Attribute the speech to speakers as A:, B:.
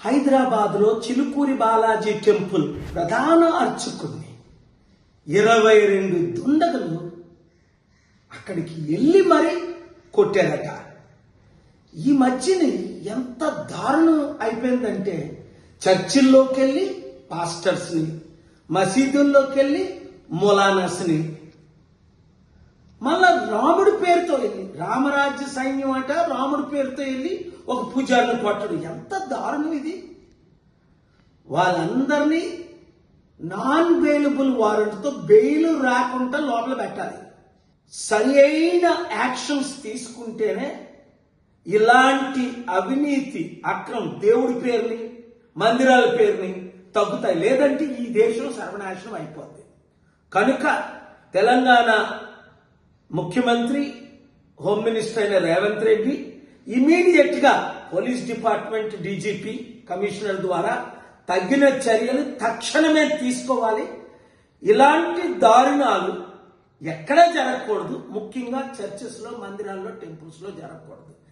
A: హైదరాబాద్లో చిలుకూరి బాలాజీ టెంపుల్ ప్రధాన అర్చకుడిని 22 దుండగులు అక్కడికి వెళ్ళి మరి కొట్టారట. ఈ మధ్యని ఎంత దారుణం అయిపోయిందంటే చర్చిల్లోకి వెళ్ళి పాస్టర్స్ని, మసీదుల్లోకి వెళ్ళి మొలానస్ని, మళ్ళా రాముడి పేరుతో వెళ్ళి రామరాజ్య సైన్యం అట రాముడి పేరుతో వెళ్ళి ఒక పూజారిని కొట్టడు. ఎంత దారుణం ఇది! వాళ్ళందరినీ నాన్ బెయిలబుల్ వారెంట్తో బెయిల్ రాకుండా లోపల పెట్టాలి. సరి అయిన యాక్షన్స్ తీసుకుంటేనే ఇలాంటి అవినీతి అక్రమం దేవుడి పేరుని మందిరాల పేరుని తగ్గుతాయి. లేదంటే ఈ దేశం సర్వనాశనం అయిపోద్ది. కనుక తెలంగాణ ముఖ్యమంత్రి హోమ్ మినిస్టర్ అయిన రేవంత్ రెడ్డి ఇమీడియట్ గా పోలీస్ డిపార్ట్మెంట్ డీజీపీ కమిషనర్ ద్వారా తగిన చర్యలు తక్షణమే తీసుకోవాలి. ఇలాంటి దారుణాలు ఎక్కడా జరగకూడదు. ముఖ్యంగా చర్చెస్ లో, మందిరాల్లో, టెంపుల్స్ లో జరగకూడదు.